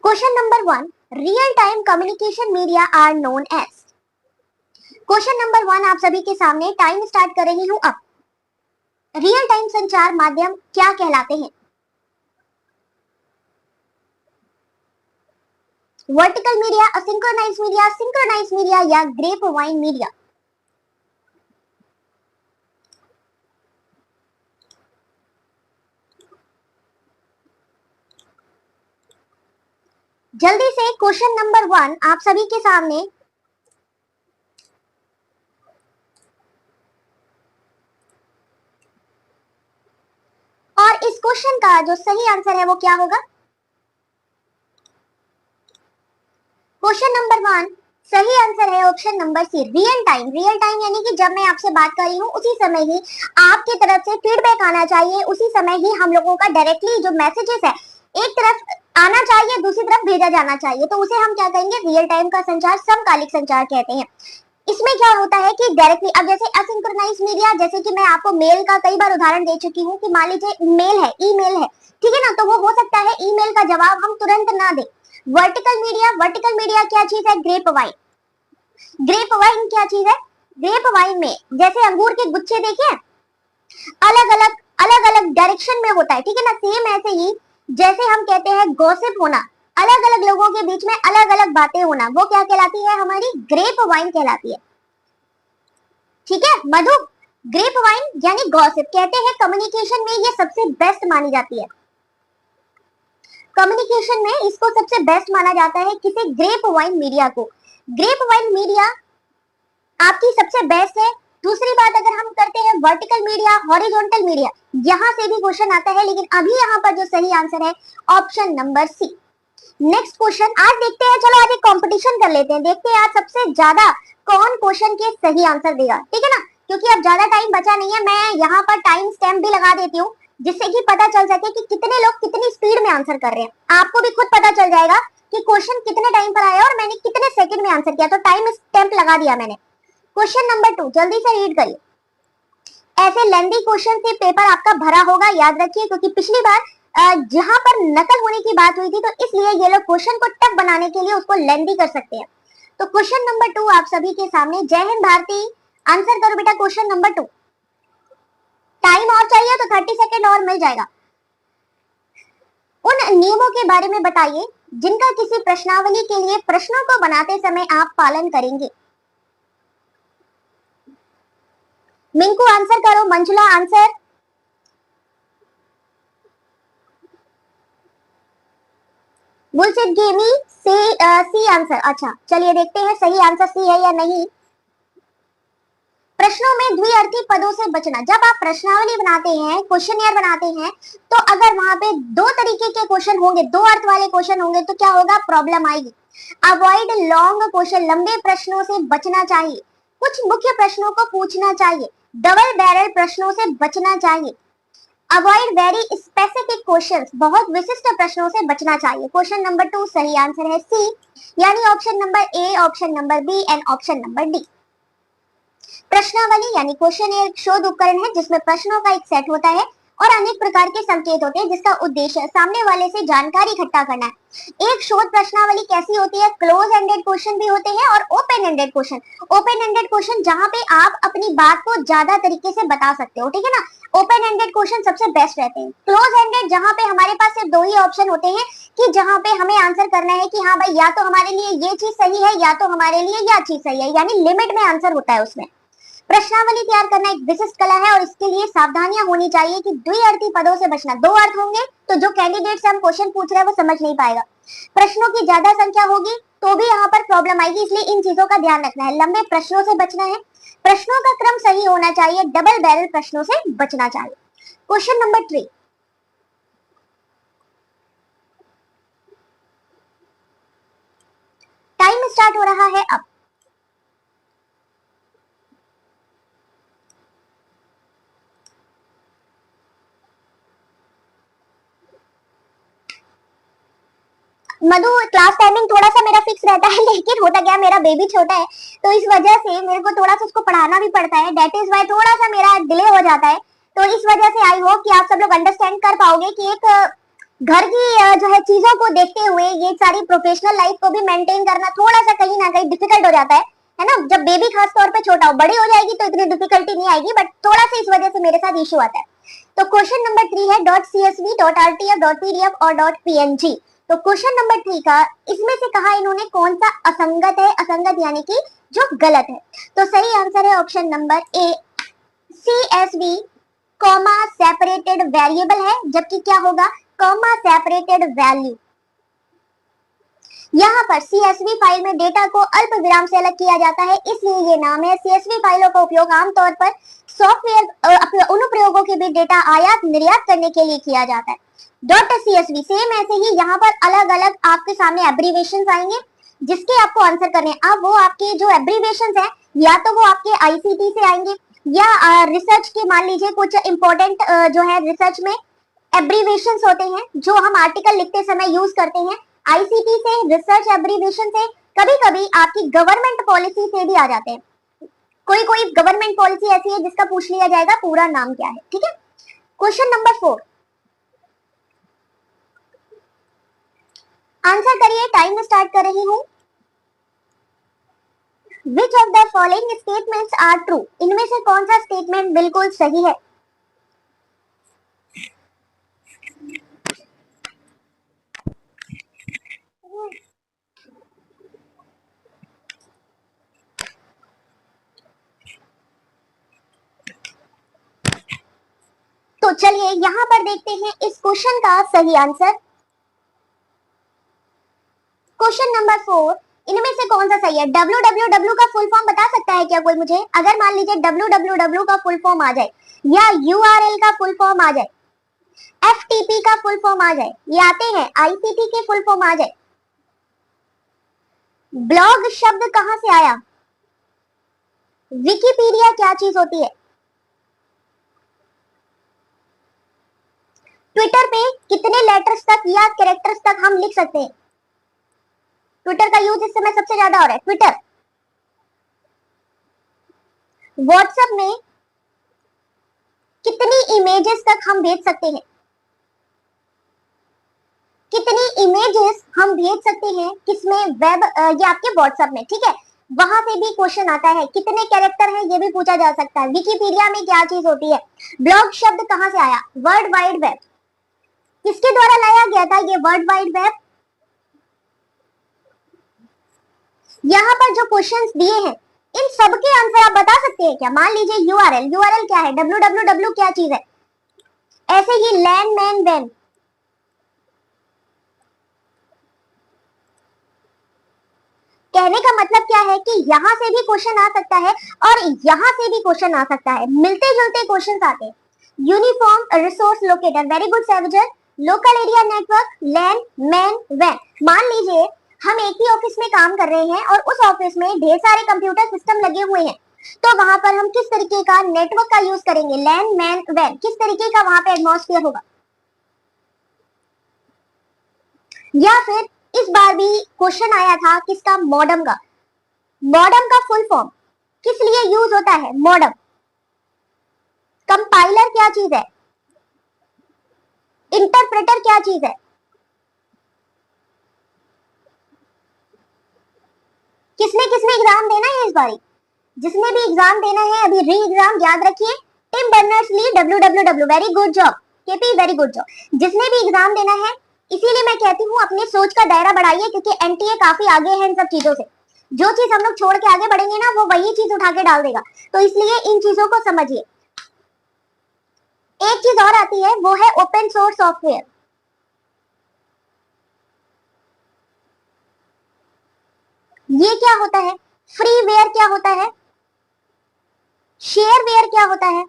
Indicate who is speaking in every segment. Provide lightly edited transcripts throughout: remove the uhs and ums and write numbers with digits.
Speaker 1: Question number 1, real time communication media are known as. Question number 1 आप सभी के सामने, टाइम स्टार्ट कर रही हूं अब। रियल टाइम संचार माध्यम क्या कहलाते हैं? Vertical media, asynchronize media, synchronize media या ग्रेप वाइन मीडिया? जल्दी से क्वेश्चन नंबर 1 आप सभी के सामने। और इस क्वेश्चन का जो सही आंसर है वो क्या होगा? क्वेश्चन नंबर 1 सही आंसर है option number C, real time. Real time यानी कि जब मैं आपसे बात कर रही हूँ उसी समय ही आपकी तरफ से फीडबैक आना चाहिए, उसी समय ही हम लोगों का डायरेक्टली जो मैसेजेस है एक तरफ आना चाहिए, दूसरी तरफ भेजा जाना चाहिए, तो उसे हम क्या कहेंगे? रियल टाइम का संचार, समकालिक संचार कहते हैं। इसमें क्या होता है कि डायरेक्टली, अब जैसे असिंक्रोनाइज मीडिया, जैसे कि मैं आपको मेल का कई बार उदाहरण दे चुकी हूँ कि मान लीजिए मेल है, ईमेल है, ठीक है ना, तो वो हो सकता है ईमेल का जवाब हम तुरंत ना दें। वर्टिकल मीडिया, वर्टिकल मीडिया क्या चीज है? Grep wine. ग्रेप वाइन क्या चीज है? ग्रेप वाइन में जैसे अंगूर के गुच्छे देखे, अलग अलग डायरेक्शन में होता है, ठीक है ना, सेम ऐसे ही जैसे हम कहते हैं गॉसिप होना, अलग अलग लोगों के बीच में अलग अलग बातें होना, वो क्या कहलाती है? हमारी ग्रेप वाइन कहलाती है। ठीक है मधु, ग्रेप वाइन यानी गॉसिप कहते हैं कम्युनिकेशन में ये सबसे बेस्ट मानी जाती है। कम्युनिकेशन में इसको सबसे बेस्ट माना जाता है, किसे? ग्रेप वाइन मीडिया को। ग्रेप वाइन मीडिया आपकी सबसे बेस्ट है। दूसरी बात अगर हम करते हैं वर्टिकल मीडिया, हॉरिजॉन्टल मीडिया, यहां से भी क्वेश्चन आता है, लेकिन अभी यहाँ पर जो सही आंसर है option number C. Next question आज देखते हैं, चलो आज एक कंपटीशन कर लेते हैं, देखते हैं आज सबसे ज्यादा कौन क्वेश्चन के सही आंसर देगा, ठीक है ना, क्योंकि अब ज्यादा टाइम बचा नहीं है। मैं यहाँ पर टाइम स्टैम्प भी लगा देती हूँ जिससे कि पता चल सके कि कितने लोग कितनी स्पीड में आंसर कर रहे हैं। आपको भी खुद पता चल जाएगा कि क्वेश्चन कितने टाइम पर आया और मैंने कितने सेकंड में आंसर किया, तो टाइम स्टैम्प लगा दिया मैंने। क्वेश्चन नंबर 2 जल्दी से रीड करिए। ऐसे लेंदी क्वेश्चन से पेपर आपका भरा होगा, याद रखिए, क्योंकि पिछली बार जहां पर नकल होने की बात हुई थी, तो इसलिए ये लोग क्वेश्चन को टफ बनाने के लिए उसको लेंदी कर सकते हैं। तो क्वेश्चन नंबर 2 आप सभी के सामने। जय हिंद भारती, आंसर करो बेटा क्वेश्चन नंबर 2। टाइम और चाहिए तो 30 सेकेंड और मिल जाएगा। उन नियमों के बारे में बताइए जिनका किसी प्रश्नावली के लिए प्रश्नों को बनाते समय आप पालन करेंगे। मिंकू आंसर करो, मंजुला आंसर। बुलशिट गेमी सी आंसर। अच्छा चलिए देखते हैं सही आंसर सी है या नहीं। प्रश्नों में द्विअर्थी पदों से बचना। जब आप प्रश्नावली बनाते हैं, क्वेश्चनियर बनाते हैं, तो अगर वहां पे दो तरीके के क्वेश्चन होंगे, दो अर्थ वाले क्वेश्चन होंगे, तो क्या होगा? प्रॉब्लम आएगी। अवॉइड लॉन्ग क्वेश्चन, लंबे प्रश्नों से बचना चाहिए। कुछ मुख्य प्रश्नों को पूछना चाहिए। डबल बैरल प्रश्नों से बचना चाहिए। अवॉइड वेरी स्पेसिफिक क्वेश्चंस, बहुत विशिष्ट प्रश्नों से बचना चाहिए। क्वेश्चन नंबर 2 सही आंसर है सी, यानी option number A, option number B and option number D. प्रश्नावली यानी क्वेश्चन एक शोध उपकरण है जिसमें प्रश्नों का एक सेट होता है और अनेक प्रकार के संकेत होते हैं जिसका उद्देश्य सामने वाले से जानकारी इकट्ठा करना है। एक शोध प्रश्नावली कैसी होती है? क्लोज एंडेड क्वेश्चन भी होते हैं और open ended question. Open ended question जहां पे आप अपनी बात को ज्यादा तरीके से बता सकते हो, ठीक है ना, ओपन एंडेड क्वेश्चन सबसे बेस्ट रहते हैं। क्लोज एंडेड जहां पे हमारे पास सिर्फ दो ही ऑप्शन होते हैं कि जहां पे हमें आंसर करना है कि हाँ भाई या तो हमारे लिए ये चीज सही है या तो हमारे लिए यह चीज सही है, यानी लिमिट में आंसर होता है उसमें। प्रश्नावली तैयार करना एक विशिष्ट कला है और इसके लिए सावधानियां होनी चाहिए कि द्विअर्थी पदों से बचना। दो अर्थ होंगे तो जो कैंडिडेट से हम क्वेश्चन पूछ रहे हैं वो समझ नहीं पाएगा। प्रश्नों की ज्यादा संख्या होगी तो भी यहाँ पर प्रॉब्लम आएगी, इसलिए इन चीजों का ध्यान रखना है। लंबे प्रश्नों से बचना है, प्रश्नों का क्रम सही होना चाहिए, डबल बैरल प्रश्नों से बचना चाहिए। क्वेश्चन नंबर 3 टाइम स्टार्ट हो रहा है अब। मधु क्लास टाइमिंग थोड़ा सा मेरा फिक्स रहता है, लेकिन होता क्या, मेरा बेबी छोटा है तो इस वजह से मेरे को थोड़ा सा उसको पढ़ाना भी पड़ता है, दैट इज वाई थोड़ा सा मेरा डिले हो जाता है। तो इस वजह से आई होप कि आप सब लोग अंडरस्टैंड कर पाओगे कि एक घर की जो है चीजों को देखते हुए ये सारी प्रोफेशनल लाइफ को भी मेंटेन करना थोड़ा सा कहीं ना कहीं डिफिकल्ट हो जाता है ना। जब बेबी खास तौर पे छोटा हो, बड़ी हो जाएगी तो इतनी डिफिकल्टी नहीं आएगी, बट थोड़ा सा इस वजह से मेरे साथ इशू आता है। तो क्वेश्चन नंबर 3 है .csv .rtf .pdf तो क्वेश्चन नंबर 3 का इसमें से कहा इन्होंने कौन सा असंगत है, असंगत यानी कि जो गलत है। तो सही आंसर है ऑप्शन नंबर ए, CSV कॉमा सेपरेटेड वेरिएबल है, जबकि क्या होगा कॉमा सेपरेटेड वैल्यू। यहाँ पर CSV फाइल में डेटा को अल्प विराम से अलग किया जाता है, इसलिए ये नाम है। CSV फाइलों का उपयोग आमतौर पर सॉफ्टवेयर अनुप्रयोगों के बीच डेटा आयात निर्यात करने के लिए किया जाता है। .csv सेम ऐसे ही यहाँ पर अलग अलग आपके सामने एब्रीवेशन आएंगे जिसके आपको आंसर करने हैं। अब वो आपके जो एब्रीवेशन है या तो वो आपके ICT से आएंगे या रिसर्च के, मान लीजिए कुछ इंपॉर्टेंट जो है रिसर्च में एब्रीवेशन होते हैं जो हम आर्टिकल लिखते समय यूज करते हैं, ICT से, रिसर्च एब्रीवेशन से, कभी कभी आपकी गवर्नमेंट पॉलिसी से भी आ जाते हैं। कोई कोई गवर्नमेंट पॉलिसी ऐसी है जिसका पूछ लिया जाएगा पूरा नाम क्या है, ठीक है। क्वेश्चन नंबर 4 आंसर करिए, टाइम स्टार्ट कर रही हूं। Which of the following statements are true? इनमें से कौन सा स्टेटमेंट बिल्कुल सही है? तो चलिए यहां पर देखते हैं इस क्वेश्चन का सही आंसर। क्वेश्चन नंबर 4 इनमें से कौन सा सही है? www का फुल फॉर्म बता सकता है क्या कोई मुझे? अगर मान लीजिए www का फुल फॉर्म आ जाए या URL का फुल फॉर्म आ जाए, FTP का फुल फॉर्म आ जाए, ये आते हैं, ICT के फुल फॉर्म आ जाए, ब्लॉग शब्द कहां से आया, विकिपीडिया क्या चीज होती है, ट्विटर पे कितने लेटर्स तक या कैरेक्टर्स तक हम लिख सकते हैं? ट्विटर का यूज इस समय सबसे ज्यादा हो रहा है, ट्विटर। व्हाट्सएप में कितनी इमेजेस तक हम भेज सकते हैं? कितनी इमेजेस हम भेज सकते हैं किसमें, वेब ये आपके व्हाट्सएप में, ठीक है। वहां से भी क्वेश्चन आता है, कितने कैरेक्टर हैं ये भी पूछा जा सकता है। विकिपीडिया में क्या चीज होती है? ब्लॉग शब्द कहां से आया? World wide web. किसके द्वारा लाया गया था ये वर्ल्ड वाइड वेब? यहाँ पर जो क्वेश्चंस दिए हैं इन सबके आंसर आप बता सकते हैं क्या? मान लीजिए यूआरएल क्या है, www क्या चीज है, ऐसे ही लैंड मैन वेन, कहने का मतलब क्या है कि यहां से भी क्वेश्चन आ सकता है और यहां से भी क्वेश्चन आ सकता है, मिलते जुलते क्वेश्चन आते हैं। Uniform resource locator, very good सैवेजर। Local area network, LAN MAN वैन। मान लीजिए हम एक ही ऑफिस में काम कर रहे हैं और उस ऑफिस में ढेर सारे कंप्यूटर सिस्टम लगे हुए हैं, तो वहां पर हम किस तरीके का नेटवर्क का यूज करेंगे? लैंड मैन वैन, किस तरीके का वहां पे एटमॉस्फेयर होगा? या फिर इस बार भी क्वेश्चन आया था किसका? मॉडम का। मॉडम का फुल फॉर्म किस लिए यूज होता है? मॉडम। कंपाइलर क्या चीज है? इंटरप्रेटर क्या चीज है? किसने किसने एग्जाम देना है इस बारी? जिसने भी एग्जाम देना है अभी री एग्जाम, याद रखिए Tim Berners Lee www, very good job KP, very good job. जिसने भी एग्जाम देना है, इसीलिए मैं कहती हूँ अपनी सोच का दायरा बढ़ाइए, क्योंकि एनटीए काफी आगे है इन सब चीजों से। जो चीज हम लोग छोड़ के आगे बढ़ेंगे ना वो वही चीज उठा के डाल देगा, तो इसलिए इन चीजों को समझिए। एक चीज और आती है वो है ओपन सोर्स सॉफ्टवेयर। ये क्या होता है? फ्रीवेयर क्या होता है? शेयरवेयर क्या होता है?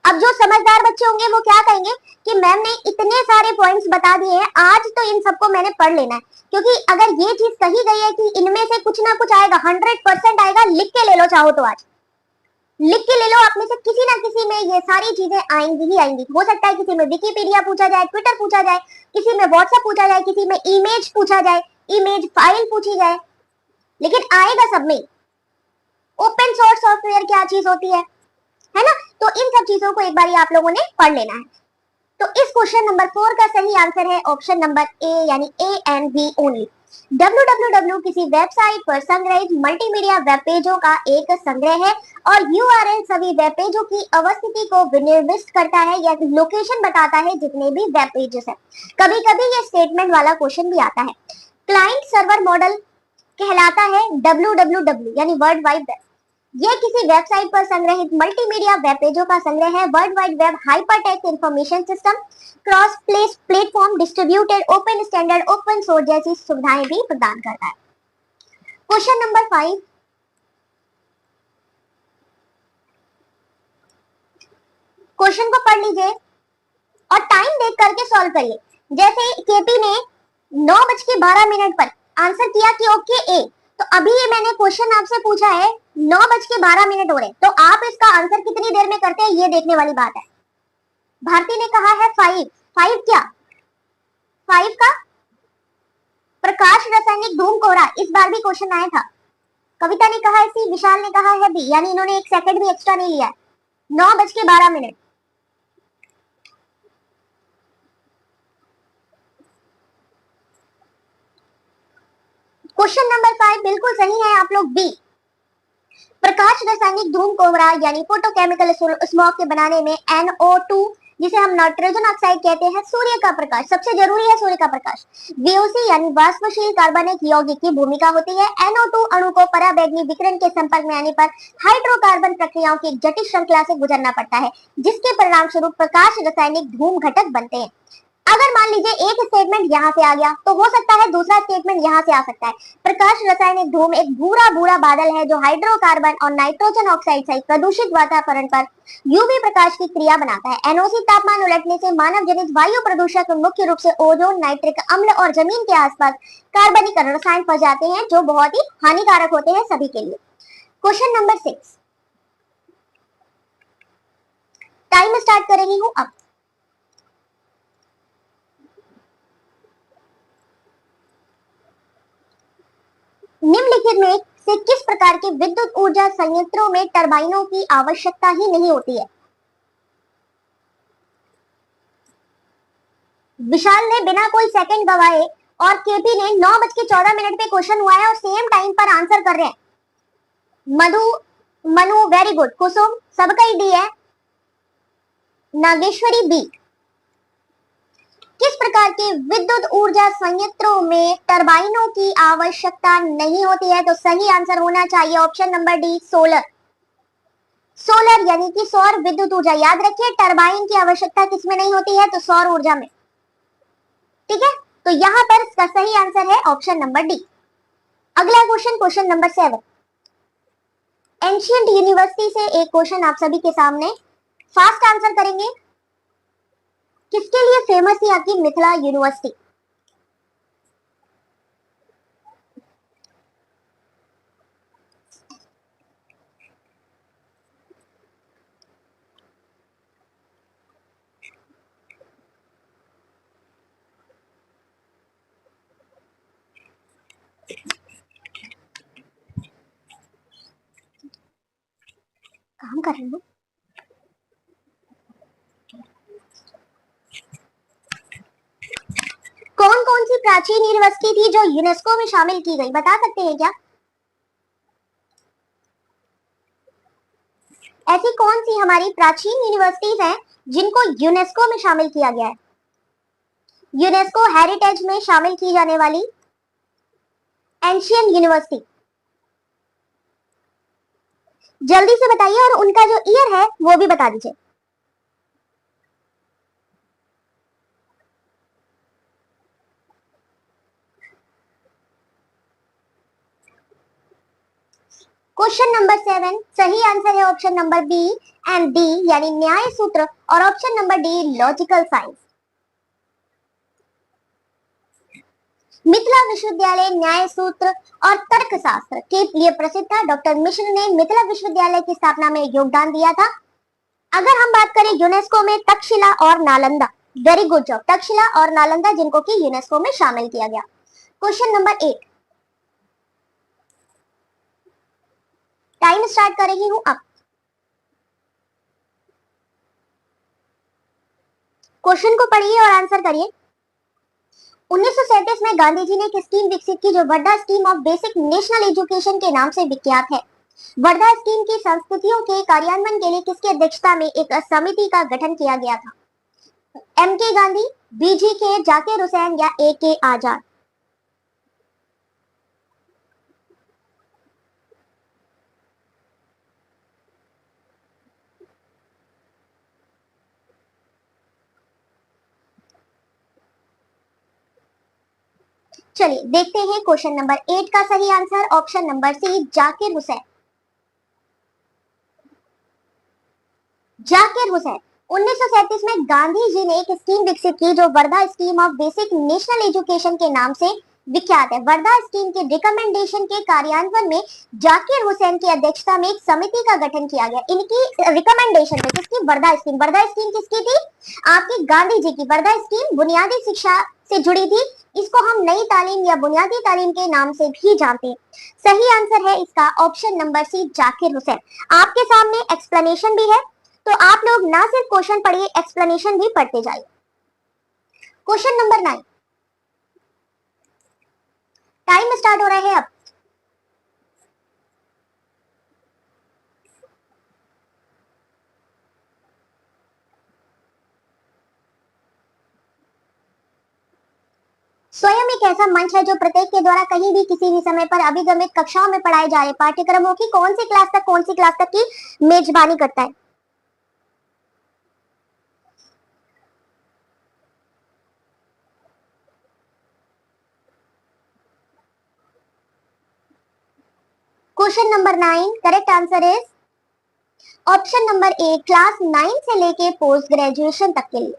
Speaker 1: अब जो समझदार बच्चे होंगे वो क्या कहेंगे कि मैम ने इतने सारे पॉइंट्स बता दिए हैं, आज तो इन सबको मैंने पढ़ लेना है, क्योंकि अगर ये चीज कही गई है कि इनमें से कुछ ना कुछ आएगा, 100% आएगा, लिख के ले लो, चाहो तो आज लिख के ले लो, आप में से किसी ना किसी में ये सारी चीजें आएंगी ही आएंगी। हो सकता है किसी में विकिपीडिया पूछा जाए, ट्विटर पूछा जाए, किसी में व्हाट्सएप पूछा जाए, किसी में इमेज पूछा जाए, इमेज फाइल पूछी जाए, लेकिन आएगा सब में। ओपन सोर्स सॉफ्टवेयर क्या चीज होती है ना? तो इन सब चीजों को एक बार आप लोगों ने पढ़ लेना है। तो इस क्वेश्चन नंबर 4 का सही आंसर है ऑप्शन नंबर ए, यानी A and B only. www किसी वेबसाइट पर संग्रहित मल्टीमीडिया वेब पेजों का एक संग्रह है और URL सभी वेब पेजों की अवस्थिति को विनिर्दिष्ट करता है या लोकेशन बताता है जितने भी वेब पेजेस है। कभी कभी ये स्टेटमेंट वाला क्वेश्चन भी आता है। क्लाइंट सर्वर मॉडल कहलाता है www यानी वर्ल्ड वाइड वेब। ये किसी वेबसाइट पर संग्रहित मल्टीमीडिया वेब पेजों का संग्रह है। World wide web hypertext information system, cross place platform, distributed, open standard, open source जैसी सुविधाएं भी प्रदान करता है। क्वेश्चन नंबर 5, क्वेश्चन को पढ़ लीजिए और टाइम देख करके सॉल्व करिए। जैसे केपी ने 9:12 पर आंसर किया कि ओके ए, तो अभी ये मैंने क्वेश्चन आपसे पूछा है 9:12 हो रहे, तो आप इसका आंसर कितनी देर में करते हैं ये देखने वाली बात है। भारती ने कहा है 5, 5 क्या 5 का प्रकाश रासायनिक धूम कोहरा, इस बार भी क्वेश्चन आया था। कविता ने कहा है सी, विशाल ने कहा है बी, यानी इन्होंने 1 सेकंड भी एक्स्ट्रा नहीं लिया है। 9:12। क्वेश्चन नंबर 5 बिल्कुल सही है, आप लोग बी। प्रकाश रासायनिक धूम कोहरा यानी फोटोकेमिकल स्मॉग के बनाने में NO2 जिसे हम नाइट्रोजन ऑक्साइड कहते हैं, सूर्य का प्रकाश, सबसे जरूरी है सूर्य का प्रकाश, VOC यानी वाष्पशील कार्बनिक यौगिक की भूमिका होती है। NO2 अणु को पराबैंगनी विकिरण के संपर्क में आने पर हाइड्रोकार्बन प्रक्रियाओं की एक जटिल श्रृंखला से गुजरना पड़ता है, जिसके परिणाम स्वरूप प्रकाश रासायनिक धूम घटक बनते हैं। अगर मान लीजिए एक स्टेटमेंट यहाँ से आ गया तो हो सकता है दूसरा स्टेटमेंट यहाँ से आ सकता है। प्रकाश रासायनिक धूम एक भूरा भूरा बादल है जो हाइड्रोकार्बन और नाइट्रोजन ऑक्साइड सहित प्रदूषित वातावरण पर यूवी प्रकाश की क्रिया बनाता है। NOC तापमान उलटने से मानव जनित वायु प्रदूषक मुख्य रूप से ओजोन, नाइट्रिक अम्ल और जमीन के आसपास कार्बनिक रसायन फंस जाते हैं जो बहुत ही हानिकारक होते हैं सभी के लिए। क्वेश्चन नंबर 6, टाइम स्टार्ट कर रही हूँ अब। निम्नलिखित में से किस प्रकार के विद्युत ऊर्जा संयंत्रों में टरबाइनों की आवश्यकता ही नहीं होती है? विशाल ने बिना कोई सेकंड गवाए और केपी ने 9:14 पे क्वेश्चन हुआ है और सेम टाइम पर आंसर कर रहे हैं। मधु, मनु वेरी गुड, कुसुम सबका ही डी है, नागेश्वरी बी। किस प्रकार के विद्युत ऊर्जा संयंत्रों में टरबाइनों की आवश्यकता नहीं होती है? तो सही आंसर होना चाहिए option number D, solar. Solar यानी कि सौर विद्युत ऊर्जा। याद रखिए टरबाइन की आवश्यकता किसमें नहीं होती है? तो सौर ऊर्जा में। ठीक है, तो यहां पर इसका सही आंसर है ऑप्शन नंबर डी। अगला question, question number 7, ancient university से एक क्वेश्चन आप सभी के सामने, फास्ट आंसर करेंगे। किसके लिए फेमस थी आपकी मिथिला यूनिवर्सिटी? काम कर रही हूँ। कौन कौन सी प्राचीन यूनिवर्सिटी थी जो यूनेस्को में शामिल की गई, बता सकते हैं क्या? ऐसी कौन सी हमारी प्राचीन यूनिवर्सिटीज हैं जिनको यूनेस्को में शामिल किया गया है? यूनेस्को हेरिटेज में शामिल की जाने वाली एंशियंट यूनिवर्सिटी, जल्दी से बताइए और उनका जो ईयर है वो भी बता दीजिए। क्वेश्चन नंबर 7 सही आंसर है option number B and D, यानी न्याय सूत्र, और option number D logical science. Mithila विश्वविद्यालय न्याय सूत्र और तर्कशास्त्र के लिए प्रसिद्ध था। डॉक्टर मिश्र ने मिथिला विश्वविद्यालय की स्थापना में योगदान दिया था। अगर हम बात करें यूनेस्को में तक्षशिला और Nalanda, very good job, Takshashila और नालंदा जिनको कि यूनेस्को में शामिल किया गया। क्वेश्चन नंबर 8, टाइम स्टार्ट कर रही हूं अब। क्वेश्चन को पढ़िए और आंसर करिए। 1937 में गांधी जी ने एक स्कीम विकसित की जो Wardha scheme of basic national education के नाम से विख्यात है। वर्धा स्कीम की संस्कृतियों के कार्यान्वयन के लिए किसकी अध्यक्षता में एक समिति का गठन किया गया था? एम के गांधी, बीजी के जाकिर हुसैन या ए के आजाद? चलिए देखते हैं क्वेश्चन नंबर 8 का सही answer option number C Zakir Hussain. Zakir Hussain 1937 में गांधी जी ने एक स्कीम विकसित की जो Wardha scheme of basic national education के नाम से विख्यात है। वर्धा स्कीम के रिकमेंडेशन के कार्यान्वयन में जाकिर हुसैन की अध्यक्षता में एक समिति का गठन किया गया। इनकी रिकमेंडेशन पे किसकी? वर्धा स्कीम किसकी थी? आपकी गांधी जी की। वर्धा स्कीम बुनियादी शिक्षा से जुड़ी थी। इसको हम नई तालीम या बुनियादी तालीम के नाम से भी जानते हैं। सही आंसर है इसका option number C Zakir Hussain. आपके सामने एक्सप्लेनेशन भी है, तो आप लोग ना सिर्फ क्वेश्चन पढ़िए, एक्सप्लेनेशन भी पढ़ते जाइए। क्वेश्चन नंबर 9, टाइम स्टार्ट हो रहा है अब। स्वयं एक ऐसा मंच है जो प्रत्येक के द्वारा कहीं भी किसी भी समय पर अभिगमित कक्षाओं में पढ़ाए जा रहे पाठ्यक्रमों की कौन सी क्लास तक की मेजबानी करता है? Question number 9 correct answer is option number A class 9 से लेके पोस्ट ग्रेजुएशन तक के लिए।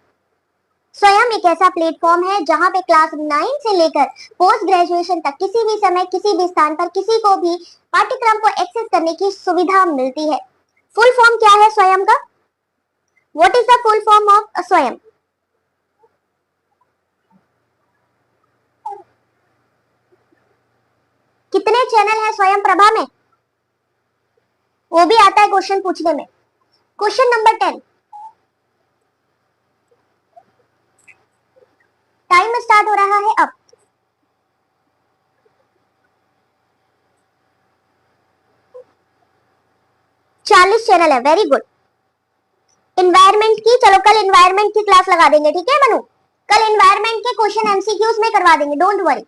Speaker 1: स्वयं एक ऐसा प्लेटफॉर्म है जहां पे क्लास 9 से लेकर पोस्ट ग्रेजुएशन तक किसी भी समय किसी भी स्थान पर किसी को भी पाठ्यक्रम को एक्सेस करने की सुविधा मिलती है। फुल फॉर्म क्या है स्वयं का? What is the full form of स्वयं? कितने चैनल है स्वयं प्रभा में? वो भी आता है क्वेश्चन पूछने में। क्वेश्चन नंबर 10, टाइम स्टार्ट हो रहा है अब। चालीस चैनल है, वेरी गुड। इन्वायरमेंट की, चलो कल इन्वायरमेंट की क्लास लगा देंगे, ठीक है मनु? कल इन्वायरमेंट के क्वेश्चन एमसीक्यूज में करवा देंगे, डोंट वरी।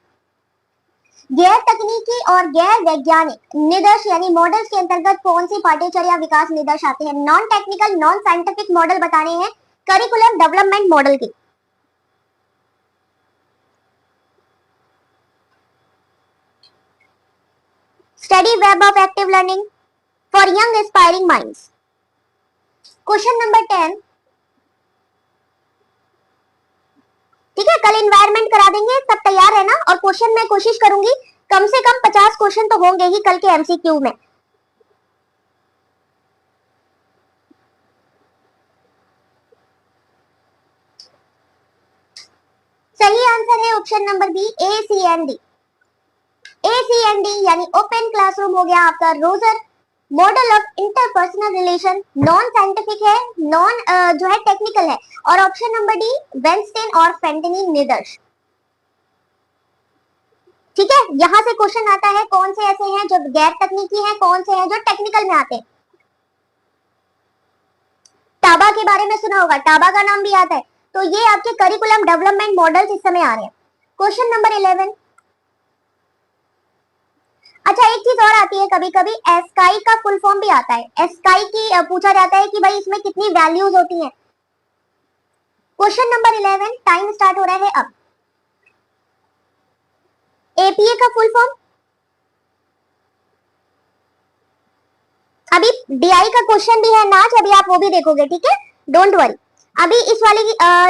Speaker 1: गैर तकनीकी और गैर वैज्ञानिक निदर्श यानी मॉडल्स के अंतर्गत कौन सी पाठ्यचर्या विकास निदर्श आते हैं? Non technical non scientific model बताने हैं करिकुलम डेवलपमेंट मॉडल की। Study web of active learning for young aspiring minds. Question number 10, ठीक है, कल इन्वायरमेंट करा देंगे, सब तैयार है ना? और क्वेश्चन मैं कोशिश करूंगी कम से कम 50 क्वेश्चन तो होंगे ही कल के एमसीक्यू में। सही आंसर है option number B ACND। ACND यानी ओपन क्लासरूम हो गया आपका। Roger model of interpersonal relation non scientific है, नॉन जो है टेक्निकल है। और ऑप्शन नंबर डी वेंस्टेन और फेंटनी निदर्श। ठीक है, यहां से क्वेश्चन आता है कौन से ऐसे हैं जो गैर तकनीकी हैं, कौन से हैं जो टेक्निकल में आते हैं। टाबा के बारे में सुना होगा, टाबा का नाम भी आता है। तो ये आपके करिकुलम डेवलपमेंट मॉडल्स इस समय आ रहे हैं। क्वेश्चन नंबर 11, अच्छा एक चीज और आती है कभी कभी, एस्काई का फुल फॉर्म भी आता है। एस्काई की पूछा जाता है कि भाई इसमें कितनी वैल्यूज होती हैं। क्वेश्चन नंबर 11, टाइम स्टार्ट हो रहा है अब। एपीए का फुल फॉर्म, अभी डीआई का क्वेश्चन भी है नाच, अभी आप वो भी देखोगे, ठीक है, डोंट वरी। अभी इस वाली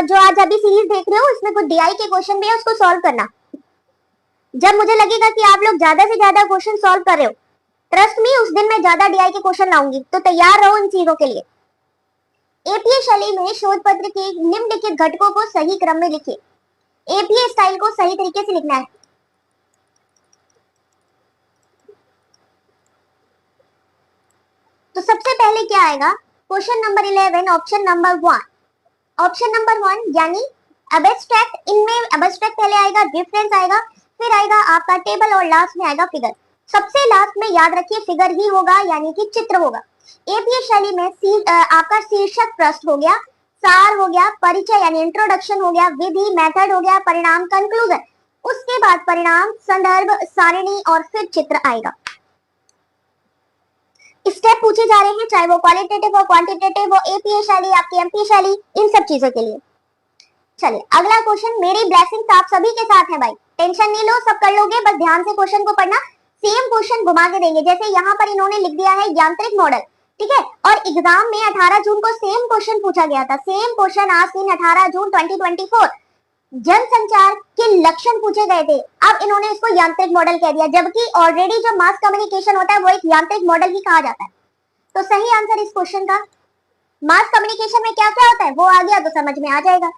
Speaker 1: जो आज अभी सीरीज देख रहे हो इसमें कुछ डीआई के क्वेश्चन भी है, उसको सॉल्व करना। जब मुझे लगेगा कि आप लोग ज्यादा से ज्यादा क्वेश्चन सॉल्व कर रहे हो, ट्रस्ट मी उस दिन मैं ज्यादा डीआई के क्वेश्चन लाऊंगी, तो तैयार रहो इन चीजों के लिए। एपीए शैली में शोध पत्र के निम्नलिखित घटकों को सही क्रम में लिखिए। एपीए स्टाइल को सही तरीके से लिखना है। तो सबसे पहले क्या आएगा? Question number 11 option number 1, option number 1 यानी एब्स्ट्रैक्ट, इनमें एब्स्ट्रैक्ट पहले आएगा, रेफरेंस आएगा, फिर आएगा आपका टेबल और लास्ट में आएगा फिगर। सबसे लास्ट में याद रखिए फिगर ही होगा यानी कि चित्र होगा। एपीए शैली में आपका शीर्षक पृष्ठ हो गया, सार हो गया, परिचय यानी इंट्रोडक्शन हो गया, विधि मेथड हो गया, परिणाम कंक्लूजन, उसके बाद परिणाम, संदर्भ, सारणी और फिर चित्र आएगा। स्टेप पूछे जा रहे हैं, चाहे वो क्वालिटेटिव हो, क्वांटिटेटिव हो, एपीए शैली, आपकी एमपी शैली, इन सब चीजों के लिए। चलिए अगला क्वेश्चन, मेरी ब्लेसिंग्स आप सभी के साथ है भाई, टेंशन नहीं लो, सब कर लोगे, बस ध्यान से क्वेश्चन को पढ़ना। सेम क्वेश्चन घुमा के देंगे, जैसे यहाँ पर इन्होंने लिख दिया है यांत्रिक मॉडल, ठीक है, और एग्जाम में 18 जून को सेम क्वेश्चन पूछा गया था, सेम क्वेश्चन आज 18 जून 2024 जनसंचार के लक्षण पूछे गए थे। अब इन्होंने इसको यांत्रिक मॉडल कह दिया, जबकि ऑलरेडी जो मास कम्युनिकेशन होता है वो एक यांत्रिक मॉडल ही कहा जाता है। तो सही आंसर इस क्वेश्चन का, मास कम्युनिकेशन में क्या क्या होता है वो आ गया तो समझ में आ जाएगा।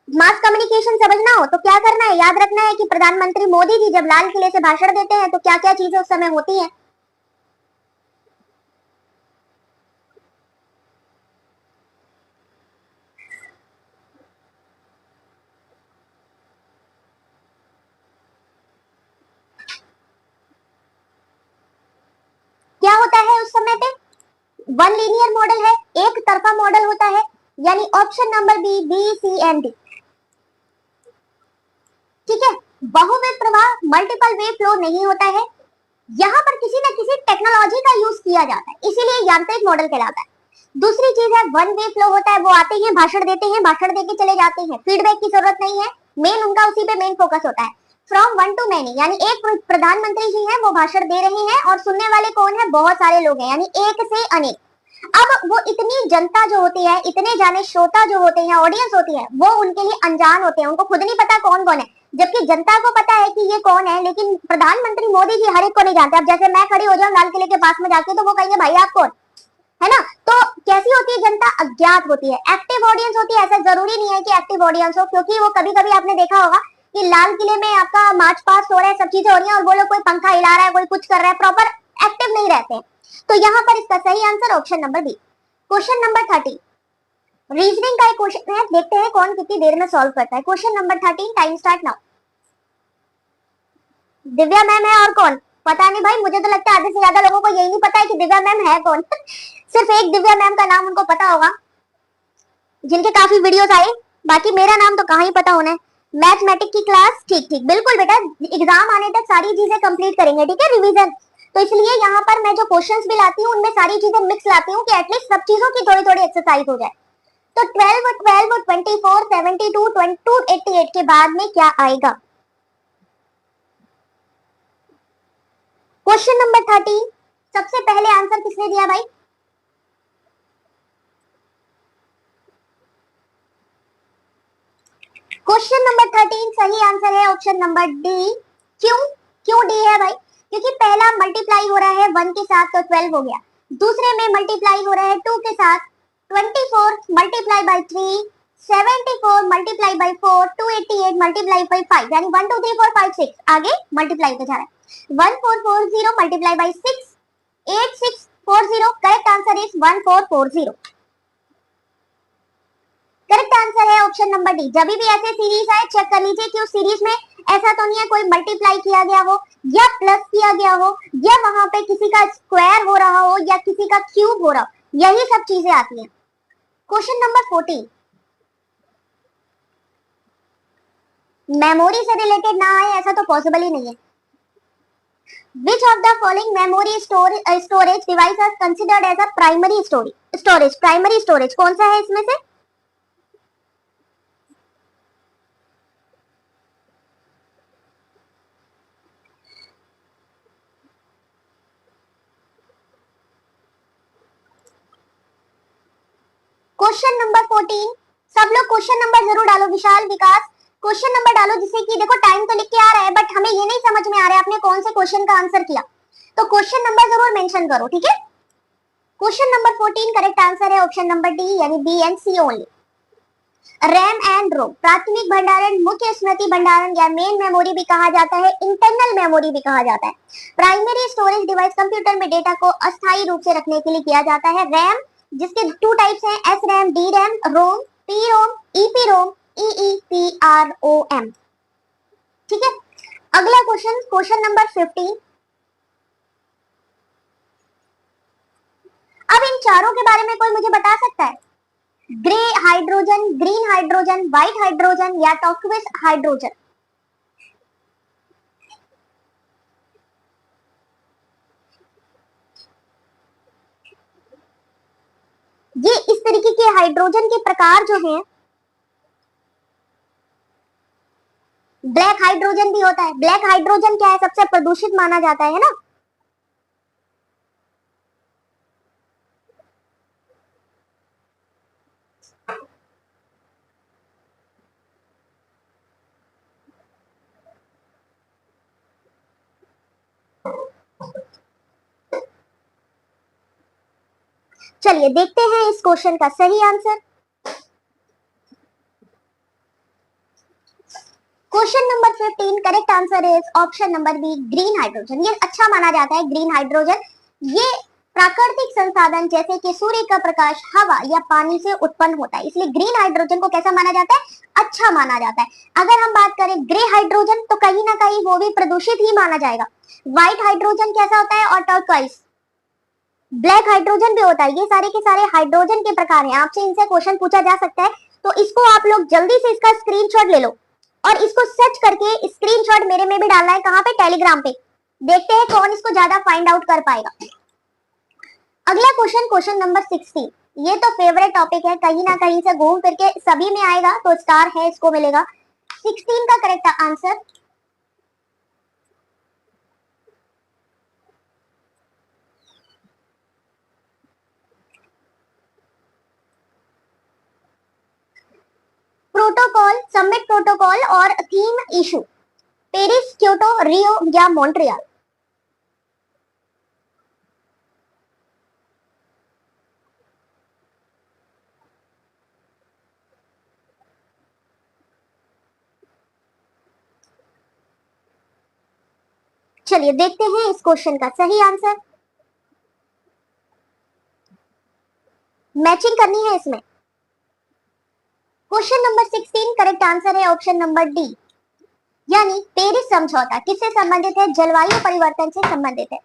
Speaker 1: मास कम्युनिकेशन समझना हो तो क्या करना है, याद रखना है कि प्रधानमंत्री मोदी जी जब लाल किले से भाषण देते हैं तो क्या क्या चीजें उस समय होती हैं। क्या होता है उस समय पे, वन लीनियर मॉडल है, एक तरफा मॉडल होता है, यानी option number B C and D, ठीक है। बहुवेग प्रवाह, मल्टीपल वेव फ्लो नहीं होता है, यहाँ पर किसी न किसी टेक्नोलॉजी का यूज किया जाता है, इसीलिए यांत्रिक मॉडल कहलाता है। दूसरी चीज है वन वे फ्लो होता है, वो आते हैं भाषण देते हैं, भाषण देके चले जाते हैं, फीडबैक की जरूरत नहीं है, मेन उनका उसी पे मेन फोकस होता है। फ्रॉम वन टू मैनी, यानी एक प्रधानमंत्री जी हैं वो भाषण दे रहे हैं और सुनने वाले कौन है, बहुत सारे लोग हैं, यानी एक से अनेक। अब वो इतनी जनता जो होती है, इतने जाने श्रोता जो होते हैं, ऑडियंस होती है, वो उनके लिए अनजान होते हैं, उनको खुद नहीं पता कौन कौन है, जबकि जनता को पता है कि ये कौन है, लेकिन प्रधानमंत्री मोदी जी हर एक को नहीं जानते। अब जैसे मैं खड़ी हो जाऊं लाल किले के पास में जाके तो वो कहेंगे भाई आप कौन, है ना। तो कैसी होती है जनता, अज्ञात होती है। एक्टिव ऑडियंस होती है, ऐसा जरूरी नहीं है कि एक्टिव ऑडियंस हो, क्योंकि वो कभी कभी आपने देखा होगा कि लाल किले में आपका मार्च पास्ट हो रहा है, सब चीजें हो रही है और वो लोग कोई पंखा हिला रहा है, कोई कुछ कर रहा है, प्रॉपर एक्टिव नहीं रहते। तो यहाँ पर इसका सही answer option number B. Question number 30 reasoning का एक क्वेश्चन है, देखते हैं कौन कितनी देर में सॉल्व करता है। Question number 13, time start now. Divya ma'am है और कौन, पता नहीं भाई, मुझे तो लगता है आधे से ज्यादा लोगों को यही नहीं पता है कि दिव्या मैम है कौन। सिर्फ एक दिव्या मैम का नाम उनको पता होगा जिनके काफी वीडियोस आए, बाकी मेरा नाम तो कहाँ ही पता होना है। मैथमेटिक की क्लास, ठीक ठीक, बिल्कुल बेटा, एग्जाम आने तक सारी चीजें कंप्लीट करेंगे, ठीक है, रिवीजन। तो इसलिए यहाँ पर मैं जो क्वेश्चंस भी लाती हूँ उनमें सारी चीजें मिक्स लाती हूँ कि एटलीस्ट सब चीजों की थोड़ी थोड़ी एक्सरसाइज हो जाए। तो 12 24 72 88 के बाद में क्या आएगा। क्वेश्चन नंबर 13 सबसे पहले आंसर किसने दिया भाई, क्वेश्चन नंबर 13 सही आंसर है ऑप्शन नंबर डी। क्यों क्यों डी है भाई, क्योंकि पहला मल्टीप्लाई हो रहा है 1 के साथ तो 12 हो गया, दूसरे में मल्टीप्लाई हो रहा है 2 के साथ 24 multiply by 3 74 multiply by 4 288 multiply by 5, यानी 1 2 3 4 5 6 आगे मल्टीप्लाई होता जा रहा है। 1440 multiply by 6 8640, correct answer is 1440। Correct answer है ऑप्शन नंबर डी। जब भी ऐसे सीरीज आए चेक कर लीजिए कि उस सीरीज में ऐसा तो नहीं है कोई मल्टीप्लाई किया गया हो या प्लस किया गया हो या वहां पे किसी का स्क्वायर हो रहा हो या किसी का क्यूब हो रहा हो, यही सब चीजें आती हैं। क्वेश्चन नंबर 14 मेमोरी से रिलेटेड ना आए ऐसा तो पॉसिबल ही नहीं है। Which of the following memory storage device is considered as a primary storage? Primary storage कौन सा है इसमें से, क्वेश्चन नंबर 14 सब लोग क्वेश्चन नंबर जरूर डालो, विशाल विकास क्वेश्चन नंबर डालो, जिससे कि देखो टाइम तो लिख के आ रहा है बट हमें ये नहीं समझ में आ रहा है आपने कौन से क्वेश्चन का आंसर किया, तो क्वेश्चन नंबर जरूर मेंशन करो, ठीक है। क्वेश्चन नंबर 14 करेक्ट आंसर है ऑप्शन नंबर डी, यानी B and C only. RAM and ROM, प्राथमिक भंडारण, मुख्य स्मृति भंडारण या मेन मेमोरी भी कहा जाता है, इंटरनल मेमोरी भी कहा जाता है। प्राइमरी स्टोरेज डिवाइस कंप्यूटर में डेटा को अस्थायी रूप से रखने के लिए किया जाता है। रैम जिसके 2 टाइप्स हैं, एस रैम डी रैम, रोम पीरोम, ईपीरोम, EEPROM। ठीक है, अगला क्वेश्चन, क्वेश्चन नंबर 15। अब इन चारों के बारे में कोई मुझे बता सकता है? Grey hydrogen, green hydrogen, white hydrogen या टर्क्विस हाइड्रोजन? ये इस तरीके के हाइड्रोजन के प्रकार जो हैं, ब्लैक हाइड्रोजन भी होता है। ब्लैक हाइड्रोजन क्या है, सबसे प्रदूषित माना जाता है ना। चलिए देखते हैं इस क्वेश्चन का सही answer. Question number 15, correct answer is option number B, green hydrogen. ये अच्छा माना जाता है ग्रीन हाइड्रोजन। ये प्राकृतिक संसाधन जैसे कि सूर्य का प्रकाश, हवा या पानी से उत्पन्न होता है, इसलिए ग्रीन हाइड्रोजन को कैसा माना जाता है? अच्छा माना जाता है। अगर हम बात करें ग्रे हाइड्रोजन, तो कहीं ना कहीं वो भी प्रदूषित ही माना जाएगा। व्हाइट हाइड्रोजन कैसा होता है? और टर्क्वाइस, ब्लैक हाइड्रोजन भी होता है। ये सारे के सारे हाइड्रोजन के प्रकार हैं, आपसे इनसे क्वेश्चन पूछा जा सकता है। तो इसको आप लोग जल्दी से इसका स्क्रीनशॉट ले लो और इसको सर्च करके स्क्रीनशॉट मेरे में भी डालना है। कहां पे? टेलीग्राम पे। देखते हैं कौन इसको ज्यादा फाइंड आउट कर पाएगा। अगला क्वेश्चन, क्वेश्चन नंबर 16। ये तो फेवरेट टॉपिक है, कहीं ना कहीं से घूम फिर के सभी में आएगा, तो स्टार है इसको मिलेगा। 16 का correct answer, protocol, summit protocol और थीम इशू, पेरिस, क्योटो, रियो या मॉन्ट्रियल? चलिए देखते हैं इस क्वेश्चन का सही आंसर। मैचिंग करनी है इसमें। क्वेश्चन नंबर 16, करेक्ट आंसर है ऑप्शन नंबर डी, यानी पेरिस समझौता किससे संबंधित है? जलवायु परिवर्तन से संबंधित है।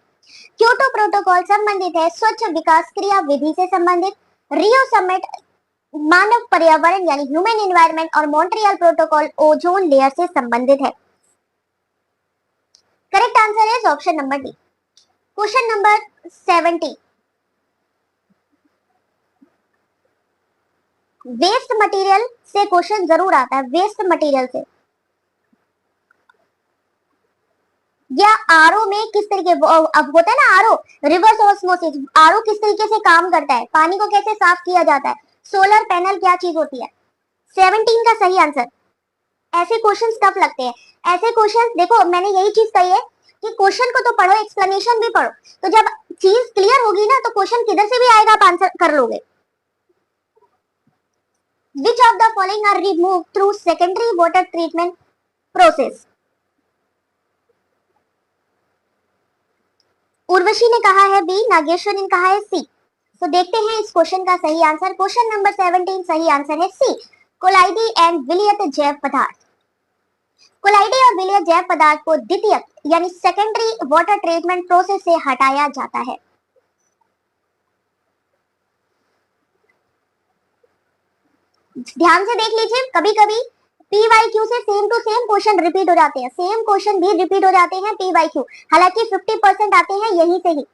Speaker 1: क्योटो प्रोटोकॉल संबंधित है स्वच्छ विकास क्रिया विधि से संबंधित। रियो समिट मानव पर्यावरण यानी ह्यूमन एनवायरनमेंट, और मॉन्ट्रियल प्रोटोकॉल ओजोन लेयर से संबंधित है। Correct answer is option number D. Question number 70, waste material से क्वेश्चन जरूर आता है। वेस्ट मटेरियल से या आरओ में किस तरीके, अब होता है ना आरओ, रिवर्स ऑस्मोसिस, आरओ किस तरीके से काम करता है, पानी को कैसे साफ किया जाता है, सोलर पैनल क्या चीज होती है? 17 का सही आंसर। ऐसे क्वेश्चंस टफ लगते हैं। ऐसे क्वेश्चंस, देखो मैंने यही चीज कही है कि क्वेश्चन को तो पढ़ो, एक्सप्लेनेशन भी पढ़ो, तो जब चीज क्लियर होगी ना, तो क्वेश्चन किधर से भी आएगा आप आंसर कर लोगे। Which of the following are removed through secondary water treatment process? Urvashi ने कहा है बी, नागेश्वर ने कहा है सी। तो देखते हैं इस क्वेश्चन का सही आंसर। क्वेश्चन नंबर 17, सही आंसर है सी, कोलाइडी एंड विलियत जैव पदार्थ। कोलाइडी और विलियत जैव पदार्थ को द्वितीयक यानी सेकेंडरी वाटर ट्रीटमेंट प्रोसेस से हटाया जाता है। ध्यान से देख लीजिए, कभी कभी पीवाईक्यू से same to same question repeat हो जाते हैं, सेम क्वेश्चन भी रिपीट हो जाते हैं पीवाईक्यू, हालांकि 50% आते हैं यहीं से ही।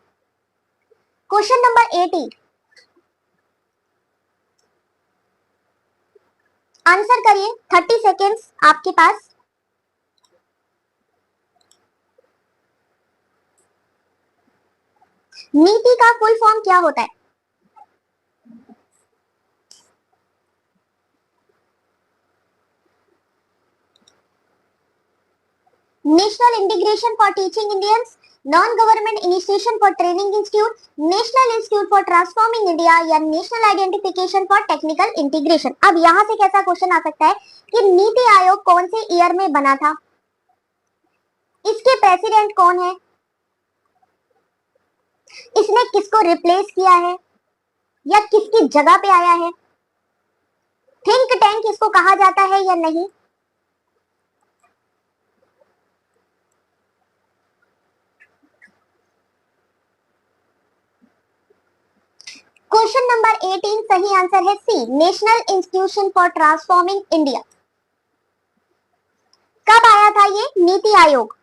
Speaker 1: क्वेश्चन नंबर 18, आंसर करिए, 30 सेकेंड्स आपके पास। नीति का फुल फॉर्म क्या होता है? National integration for teaching Indians, non government initiation for training institute, national institute for transforming India या national identification for technical integration. अब यहां से कैसा क्वेश्चन आ सकता है कि नीति आयोग कौन से ईयर में बना था, इसके प्रेसिडेंट कौन है, इसने किसको रिप्लेस किया है या किसकी जगह पे आया है। थिंक टैंक इसको कहा जाता है या नहीं? क्वेश्चन नंबर 18 सही आंसर है C, national institution for transforming India. कब आया था ये नीति आयोग?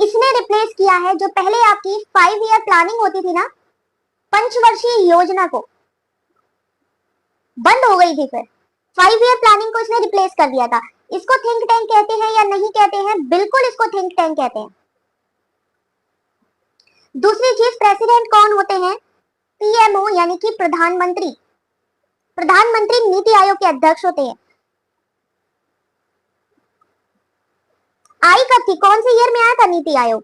Speaker 1: इसने रिप्लेस किया है जो पहले आपकी 5 ईयर प्लानिंग होती थी ना, पंचवर्षीय योजना को बंद हो गई थी, फिर 5 ईयर प्लानिंग को इसने रिप्लेस कर दिया था। इसको थिंक टैंक कहते हैं या नहीं कहते हैं? बिल्कुल इसको थिंक टैंक कहते हैं। दूसरी चीज, प्रेसिडेंट कौन होते हैं? पीएमओ यानी कि प्रधानमंत्री। प्रधानमंत्री नीति आयोग के अध्यक्ष होते हैं। आई कब थी, कौन से ईयर में आया था नीति आयोग?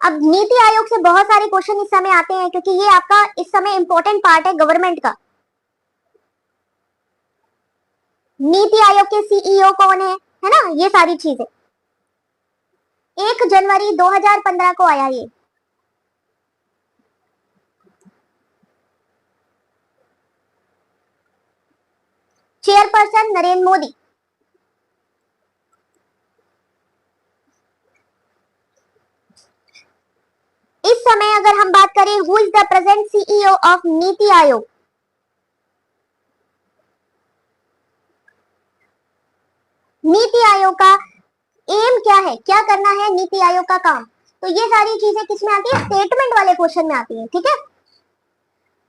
Speaker 1: अब नीति आयोग से बहुत सारे क्वेश्चन इस समय आते हैं क्योंकि ये आपका इस समय इंपॉर्टेंट पार्ट है गवर्नमेंट का। नीति आयोग के सीईओ कौन है ना, ये सारी चीजें। 1 जनवरी 2015 को आया ये। चेयरपर्सन नरेंद्र मोदी। इस समय अगर हम बात करें who is the present CEO of NITI Aayog, NITI Aayog का एम क्या है, क्या करना है नीति आयोग का काम, तो ये सारी चीजें किसमें आती है? स्टेटमेंट वाले क्वेश्चन में आती है। ठीक है,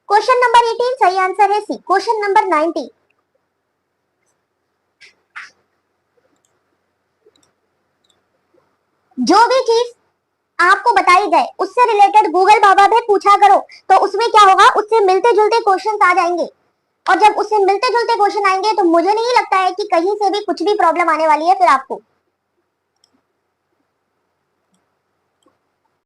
Speaker 1: क्वेश्चन नंबर 18 सही आंसर है सी। क्वेश्चन नंबर 19, जो भी चीज आपको बताई जाए उससे रिलेटेड गूगल बाबा पे पूछा करो, तो उसमें क्या होगा, उससे मिलते जुलते क्वेश्चन आ जाएंगे। और जब उससे मिलते जुलते क्वेश्चन आएंगे तो मुझे नहीं लगता है कि कहीं से भी कुछ भी प्रॉब्लम आने वाली है फिर आपको।